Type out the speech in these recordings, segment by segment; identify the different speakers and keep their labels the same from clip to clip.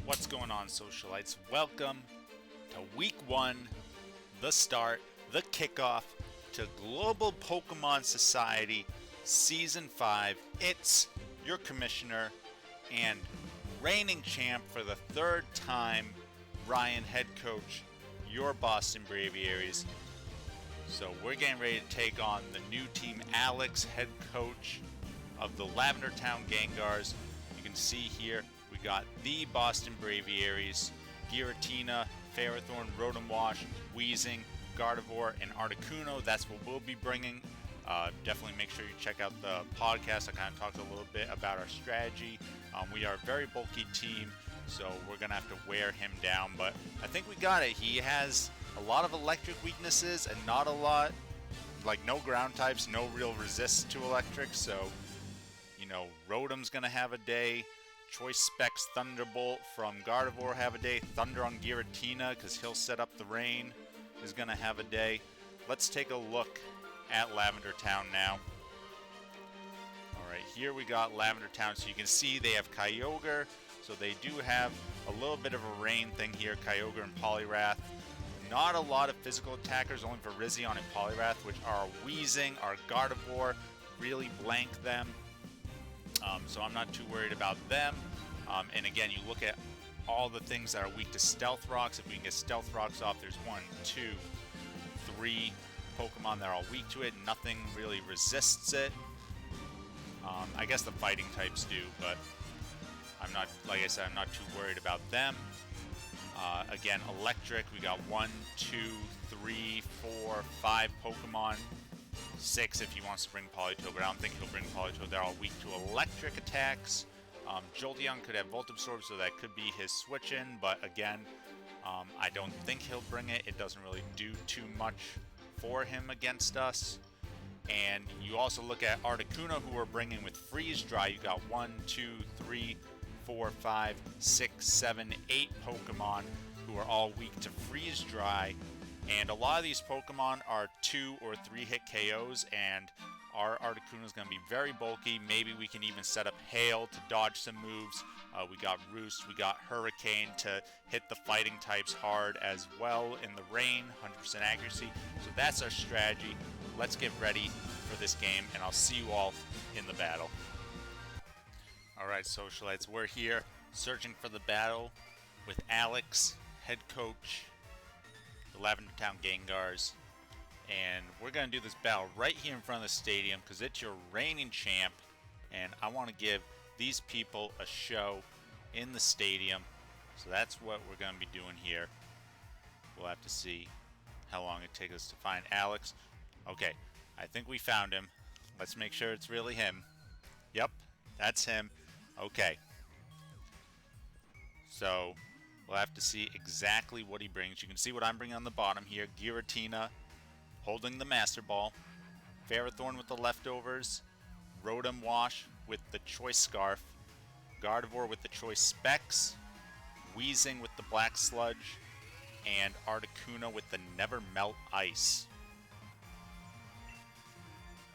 Speaker 1: What's going on, Socialites? Welcome to Week 1, the start, the kickoff to Global Pokemon Society Season 5. It's your commissioner and reigning champ for the third time, Ryan, head coach, your Boston Braviaries. So we're getting ready to take on the new team, Alex, head coach of the Lavender Town Gengars. You can see here we got the Boston Braviaries, Giratina, Ferrothorn, Rotom-Wash, Weezing, Gardevoir, and Articuno. That's what we'll be bringing. Definitely make sure you check out the podcast. I kind of talked a little bit about our strategy. We are a very bulky team, so we're going to have to wear him down. But I think we got it. He has a lot of electric weaknesses and not a lot, like no ground types, no real resist to electric. So, you know, Rotom's going to have a day. Choice Specs Thunderbolt from Gardevoir have a day. Thunder on Giratina, because he'll set up the rain, is going to have a day. Let's take a look at Lavender Town now. Alright, here we got Lavender Town. So you can see they have Kyogre. So they do have a little bit of a rain thing here. Kyogre and Poliwrath. Not a lot of physical attackers, only for Virizion and Poliwrath, which are Weezing, our Gardevoir. Really blank them. So I'm not too worried about them. And again, you look at all the things that are weak to Stealth Rocks. If we can get Stealth Rocks off, there's 1, 2, 3 Pokemon that are all weak to it. Nothing really resists it. I guess the fighting types do, but I'm not, like I said, I'm not too worried about them. Again, electric, we got 1, 2, 3, 4, 5 Pokemon. 6 if he wants to bring Politoed, but I don't think he'll bring Politoed. They're all weak to electric attacks. Jolteon could have Volt Absorb, so that could be his switch-in, but again, I don't think he'll bring it. It doesn't really do too much for him against us. And you also look at Articuno, who we're bringing with Freeze Dry. You got 1, 2, 3, 4, 5, 6, 7, 8 Pokemon who are all weak to Freeze Dry. And a lot of these Pokemon are 2 or 3 hit KOs, and our Articuno is going to be very bulky. Maybe we can even set up Hail to dodge some moves. We got Roost, we got Hurricane to hit the fighting types hard as well in the rain, 100% accuracy. So that's our strategy. Let's get ready for this game, and I'll see you all in the battle. Alright, Socialites, we're here searching for the battle with Alex, head coach, the Lavender Town Gengars, and we're going to do this battle right here in front of the stadium because it's your reigning champ, and I want to give these people a show in the stadium. So that's what we're going to be doing here. We'll have to see how long it takes us to find Alex. Okay, I think we found him. Let's make sure it's really him. Yep, that's him. Okay. So we'll have to see exactly what he brings. You can see what I'm bringing on the bottom here. Giratina holding the Master Ball. Ferrothorn with the leftovers. Rotom-Wash with the Choice Scarf. Gardevoir with the Choice Specs. Weezing with the Black Sludge. And Articuno with the Never Melt Ice.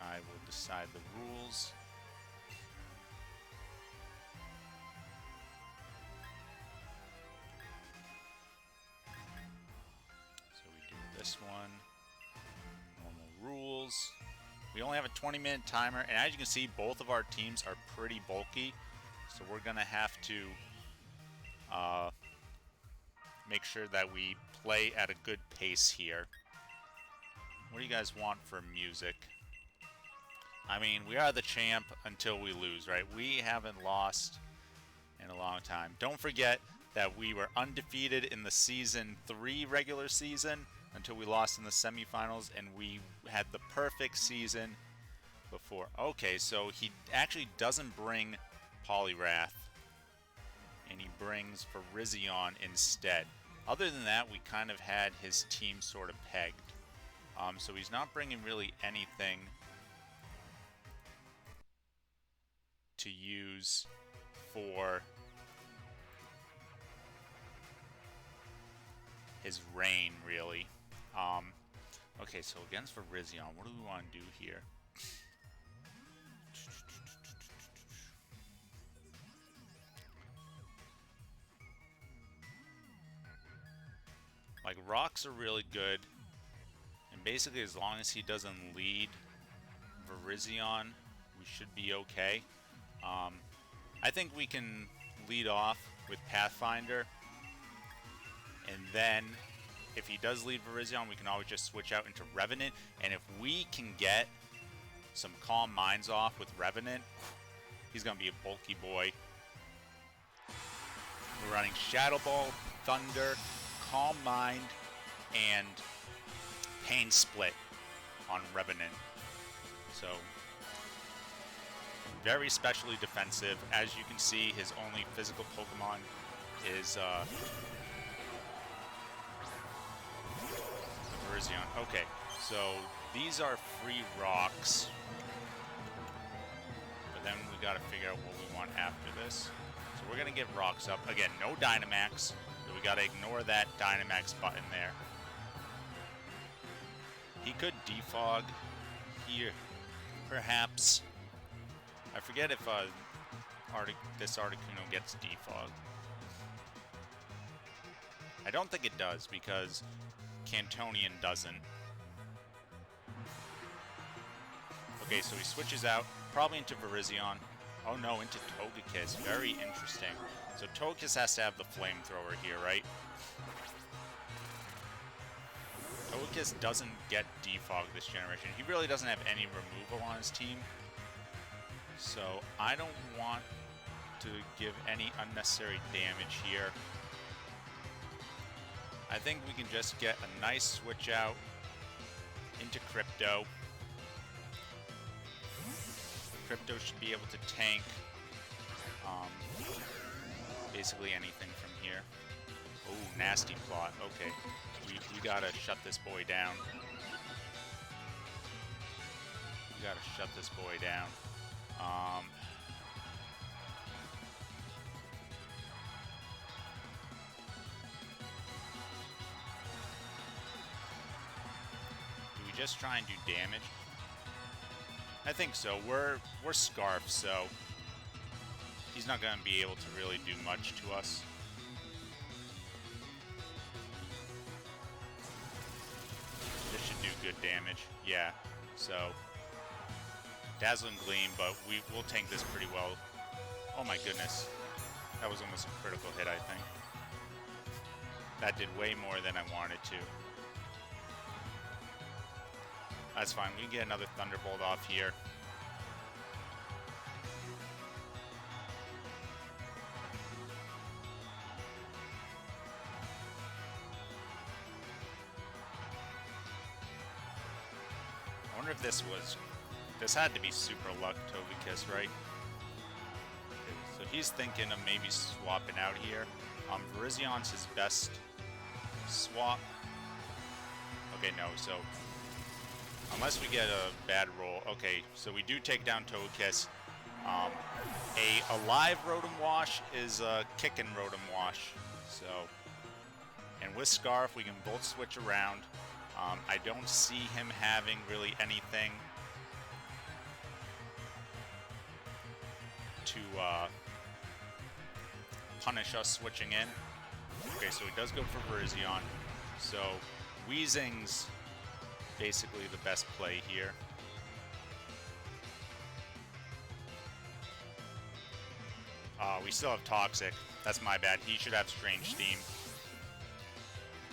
Speaker 1: I will decide the rules. This one, normal rules. We only have a 20-minute timer, and as you can see, both of our teams are pretty bulky, so we're gonna have to make sure that we play at a good pace here. What do you guys want for music? I mean, we are the champ until we lose, right? We haven't lost in a long time. Don't forget that we were undefeated in the Season 3 regular season until we lost in the semifinals, and we had the perfect season before. Okay, so he actually doesn't bring Poliwrath, and he brings Virizion instead. Other than that, we kind of had his team sort of pegged. So he's not bringing really anything to use for his rain, really. Okay, so against Virizion, what do we want to do here? Like, rocks are really good. And basically, as long as he doesn't lead Virizion, we should be okay. I think we can lead off with Pathfinder. And then, if he does lead Virizion, we can always just switch out into Revenant. And if we can get some Calm Minds off with Revenant, he's going to be a bulky boy. We're running Shadow Ball, Thunder, Calm Mind, and Pain Split on Revenant. So, very specially defensive. As you can see, his only physical Pokemon is Virizion. Okay, so these are free rocks. But then we gotta figure out what we want after this. So we're gonna get rocks up. Again, no Dynamax. So we gotta ignore that Dynamax button there. He could defog here, perhaps. I forget if this Articuno gets defogged. I don't think it does, because Cantonian doesn't. Okay, so he switches out, probably into Virizion. Oh no, into Togekiss. Very interesting. So Togekiss has to have the flamethrower here, right? Togekiss doesn't get defogged this generation. He really doesn't have any removal on his team. So I don't want to give any unnecessary damage here. I think we can just get a nice switch out into Crypto. Crypto should be able to tank basically anything from here. Oh, nasty plot. Okay, we gotta shut this boy down. We gotta shut this boy down. Do we just try and do damage? I think so. We're Scarf, so he's not going to be able to really do much to us. This should do good damage. Yeah, so Dazzling Gleam, but we'll tank this pretty well. Oh my goodness. That was almost a critical hit, I think. That did way more than I wanted to. That's fine. We can get another Thunderbolt off here. I wonder if this was... This had to be Super Luck Togekiss, right? Okay, so he's thinking of maybe swapping out here. Virizion's his best swap. Okay, no, so... Unless we get a bad roll. Okay, so we do take down Togekiss. A live Rotom-Wash is a kickin' Rotom-Wash. So, and with Scarf, we can both switch around. I don't see him having really anything to punish us switching in. Okay, so he does go for Virizion. So, Weezing's basically the best play here. We still have Toxic. That's my bad. He should have Strange Theme.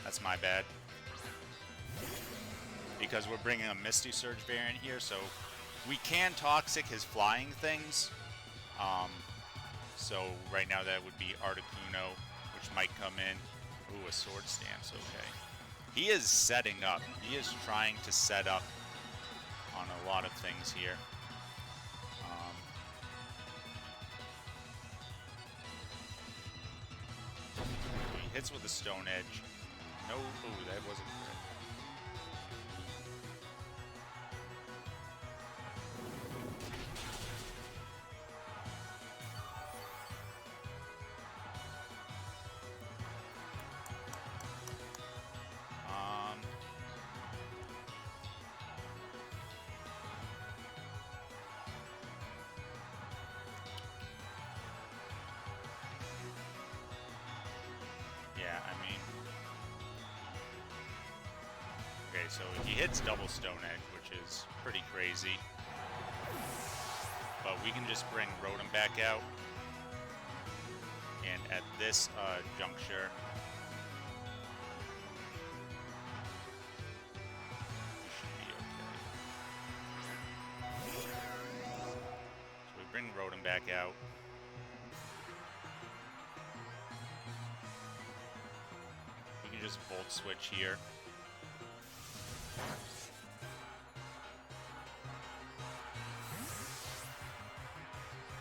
Speaker 1: That's my bad. Because we're bringing a Misty Surge variant here, so we can Toxic his flying things. So right now that would be Articuno, which might come in. Ooh, a Sword Stance, okay. He is setting up. He is trying to set up on a lot of things here. He hits with a Stone Edge. No, ooh, that wasn't good. Yeah, I mean, so he hits double Stone Edge, which is pretty crazy. But we can just bring Rotom back out. And at this juncture, we should be okay. So we bring Rotom back out. We can just Volt Switch here.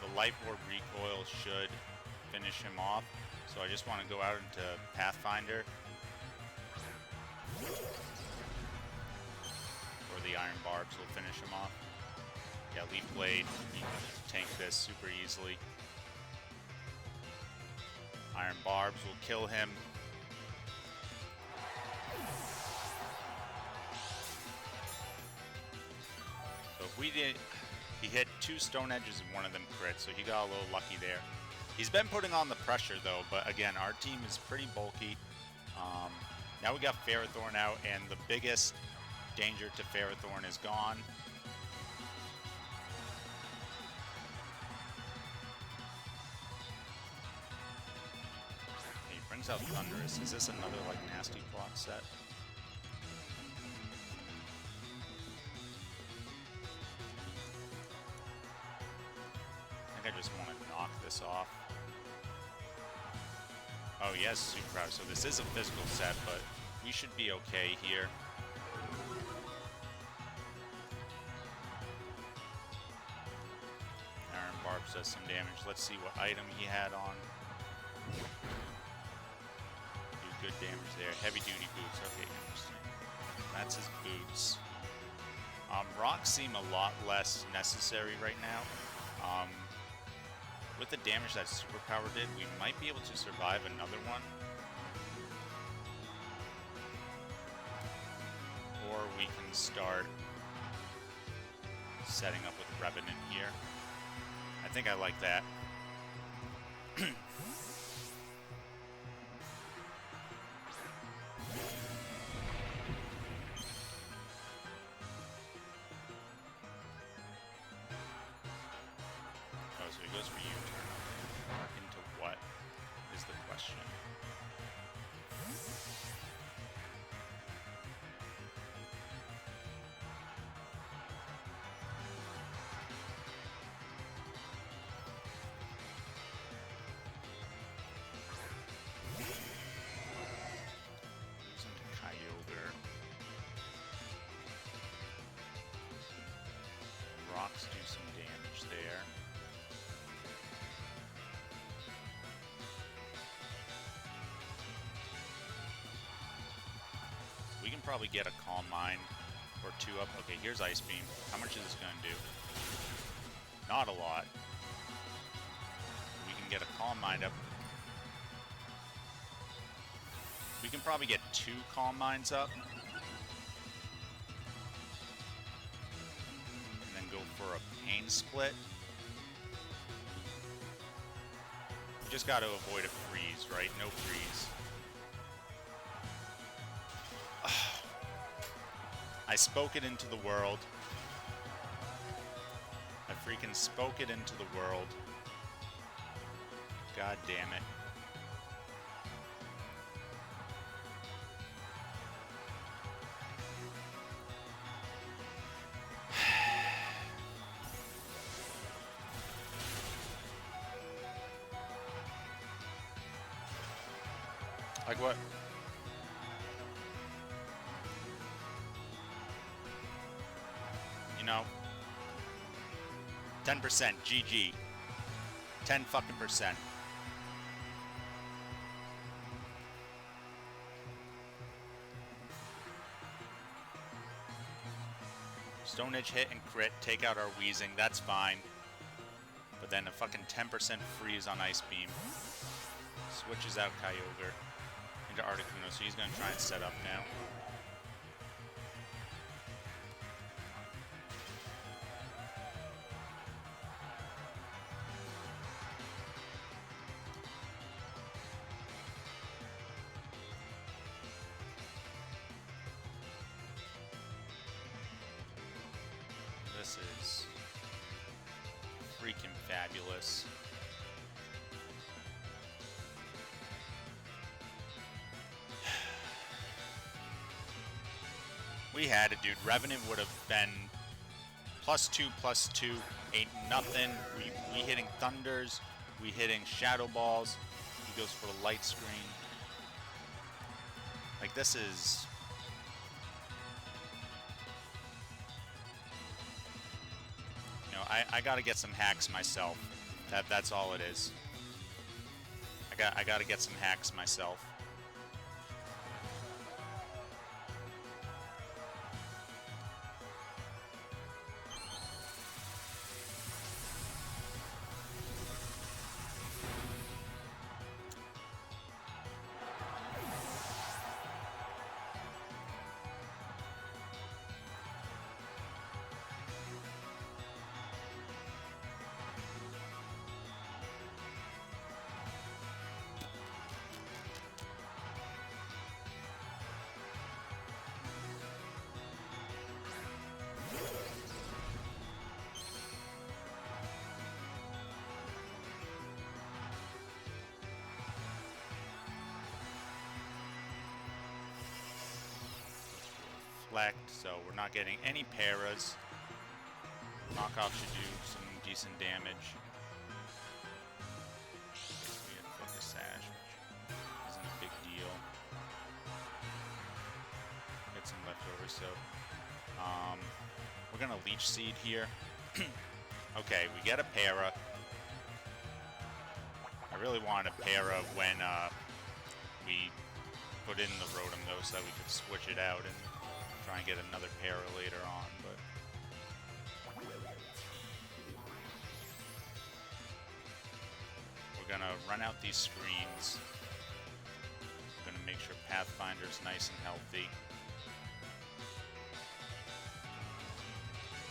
Speaker 1: The Life Orb recoil should finish him off, so I just want to go out into Pathfinder. Or the Iron Barbs will finish him off. Yeah, Leaf Blade, you can tank this super easily. Iron Barbs will kill him. So if we did, he hit 2 Stone Edges and one of them crit, so he got a little lucky there. He's been putting on the pressure though, but again, our team is pretty bulky. Now we got Ferrothorn out, and the biggest danger to Ferrothorn is gone. He brings out Thundurus. Is this another like nasty plot set? I just want to knock this off. Oh yes, Super Power. So this is a physical set, but we should be okay here. Iron Barbs does some damage. Let's see what item he had on. Do good damage there. Heavy duty boots. Okay, interesting. That's his boots. Rocks seem a lot less necessary right now. With the damage that Superpower did, we might be able to survive another one. Or we can start setting up with Revenant here. I think I like that. So he goes for U-turn. Into what is the question? Goes into Kyogre. Rocks do some damage there. We can probably get a Calm Mind or 2 up. Okay, here's Ice Beam. How much is this going to do? Not a lot. We can get a Calm Mind up. We can probably get 2 Calm Minds up. And then go for a Pain Split. We just got to avoid a freeze, right? No freeze. I spoke it into the world. I freaking spoke it into the world. God damn it. Like what? You know, 10%, GG. 10 fucking percent. Stone Edge hit and crit, take out our Weezing, that's fine. But then a fucking 10% freeze on Ice Beam. Switches out Kyogre into Articuno, so he's gonna try and set up now. This is freaking fabulous. We had it, dude. Revenant would have been +2/+2. Ain't nothing. We hitting Thunders. We hitting Shadow Balls. He goes for the Light Screen. Like, this is... You know, I gotta get some hacks myself. That's all it is. I gotta get some hacks myself. So we're not getting any paras. Knockoff should do some decent damage. We have Focus Sash, which isn't a big deal. Get some leftovers, so we're gonna Leech Seed here. Okay, we get a para. I really wanted a para when we put in the Rotom though, so that we could switch it out and try and get another para later on, but we're gonna run out these screens. We're gonna make sure Pathfinder's nice and healthy.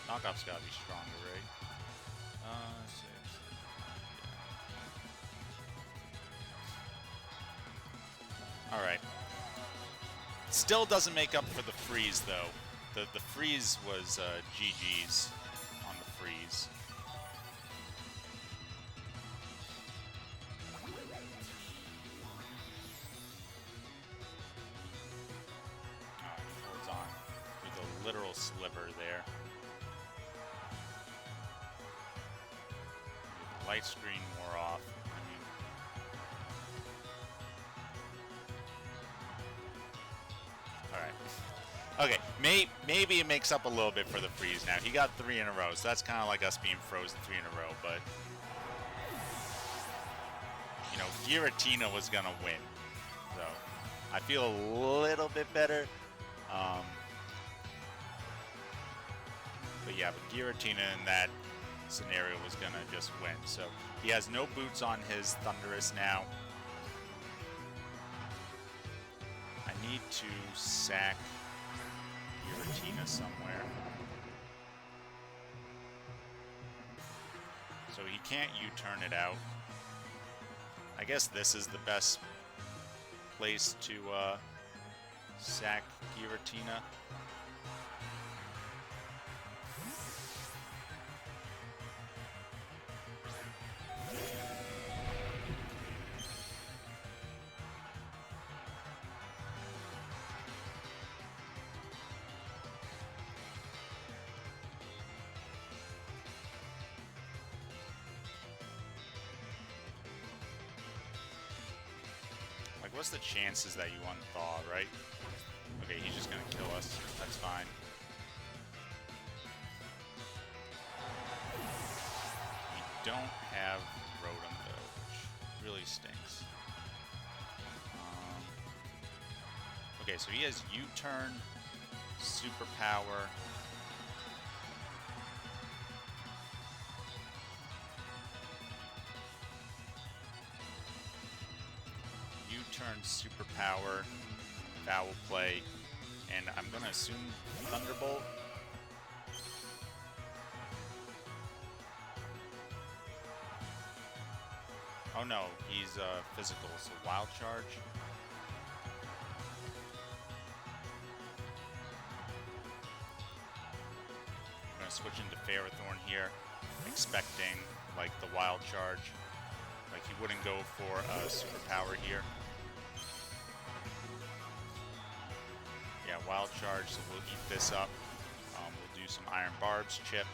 Speaker 1: Knockoff's gotta be stronger, right? 6. Yeah. Alright. Still doesn't make up for the freeze, though. The freeze was GG's on the freeze. He holds on with a literal sliver there. Light screen wore off. Okay, maybe it makes up a little bit for the freeze now. He got 3 in a row, so that's kind of like us being frozen 3 in a row, but... You know, Giratina was gonna win. So, I feel a little bit better. But yeah, but Giratina in that scenario was gonna just win. So, he has no boots on his Thundurus now. I need to sack Giratina somewhere. So he can't U-turn it out. I guess this is the best place to sack Giratina. What's the chances that you unthaw, right? Okay, he's just gonna kill us. That's fine. We don't have Rotom though, which really stinks. Okay, so he has U-turn, Superpower. U-turn, Superpower, Foul Play, and I'm gonna assume Thunderbolt. Oh no, he's physical, so Wild Charge. I'm gonna switch into Ferrothorn here, expecting, like, the Wild Charge. Like, he wouldn't go for a Superpower here. Yeah, Wild Charge, so we'll eat this up. We'll do some Iron Barbs chip.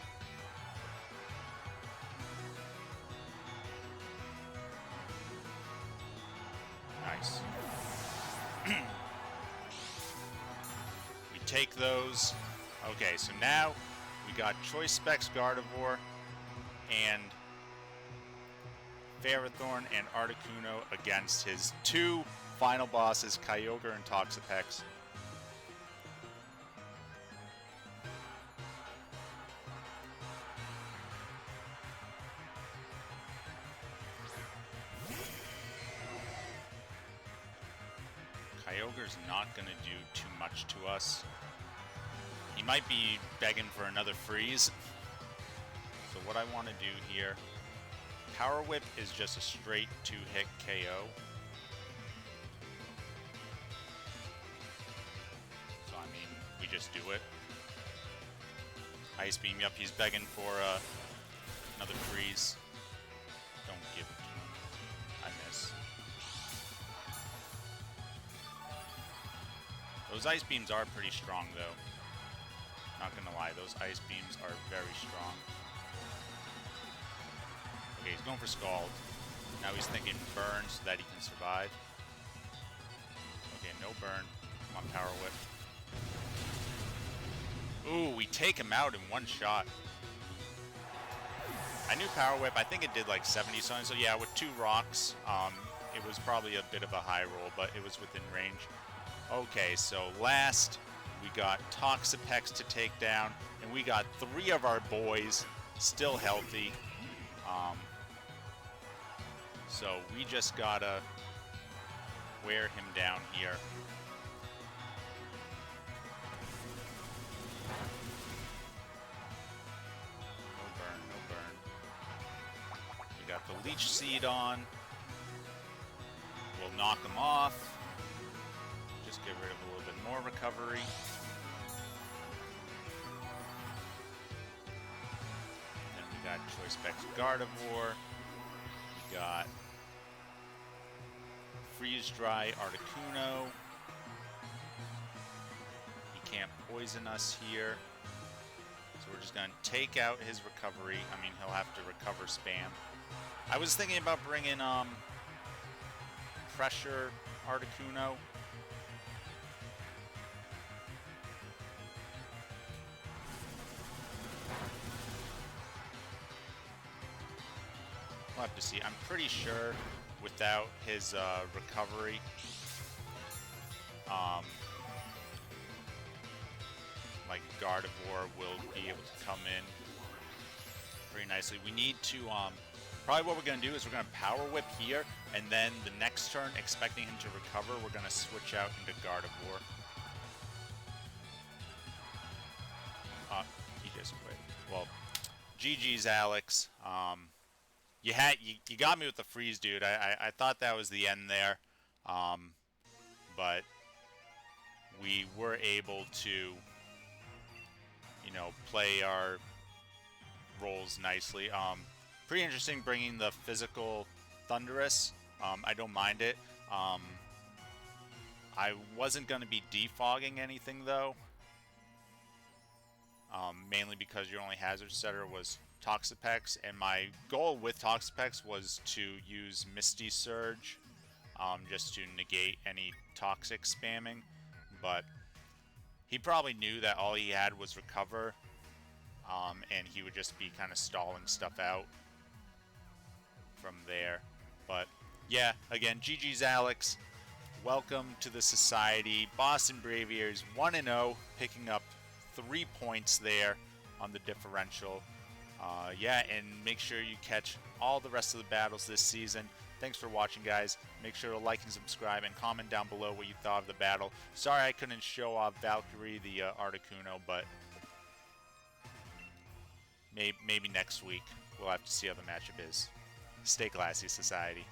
Speaker 1: Nice. We take those. Okay, so now we got Choice Specs Gardevoir and Ferrothorn and Articuno against his two final bosses, Kyogre and Toxapex. Kyogre's not going to do too much to us. He might be begging for another freeze. So what I want to do here, Power Whip is just a straight 2-hit KO. So I mean, we just do it. Ice Beam, yep, he's begging for another freeze. Don't give it to him. I miss. Those Ice Beams are pretty strong, though. Not gonna lie, those Ice Beams are very strong. Okay, he's going for Scald. Now he's thinking Burn so that he can survive. Okay, no Burn. Come on, Power Whip. Ooh, we take him out in one shot. I knew Power Whip, I think it did like 70 something, so yeah, with 2 rocks, it was probably a bit of a high roll, but it was within range. Okay, so last we got Toxapex to take down, and we got 3 of our boys still healthy. So we just gotta wear him down here. No burn, no burn. We got the Leech Seed on. We'll knock him off. Just get rid of a little bit more recovery. Then we got Choice Specs Gardevoir. We got Freeze Dry Articuno. He can't poison us here. So we're just going to take out his recovery. I mean, he'll have to recover spam. I was thinking about bringing Pressure Articuno. We'll have to see. I'm pretty sure without his recovery, like Gardevoir will be able to come in pretty nicely. We need to, probably what we're going to do is we're going to Power Whip here, and then the next turn, expecting him to recover, we're going to switch out into Gardevoir. He just quit. Well, GG's, Alex. You got me with the freeze, dude. I thought that was the end there, but we were able to, you know, play our roles nicely. Pretty interesting bringing the physical Thundurus. I don't mind it. I wasn't going to be defogging anything though, mainly because your only hazard setter was Toxapex, and my goal with Toxapex was to use Misty Surge just to negate any toxic spamming, but he probably knew that all he had was recover, and he would just be kind of stalling stuff out from there. But yeah, again, GG's, Alex. Welcome to the Society. Boston Braviaries 1-0, picking up 3 points there on the differential. Yeah, and make sure you catch all the rest of the battles this season. Thanks for watching, guys. Make sure to like and subscribe and comment down below what you thought of the battle. Sorry I couldn't show off Valkyrie, the Articuno, but maybe next week. We'll have to see how the matchup is. Stay classy, Society.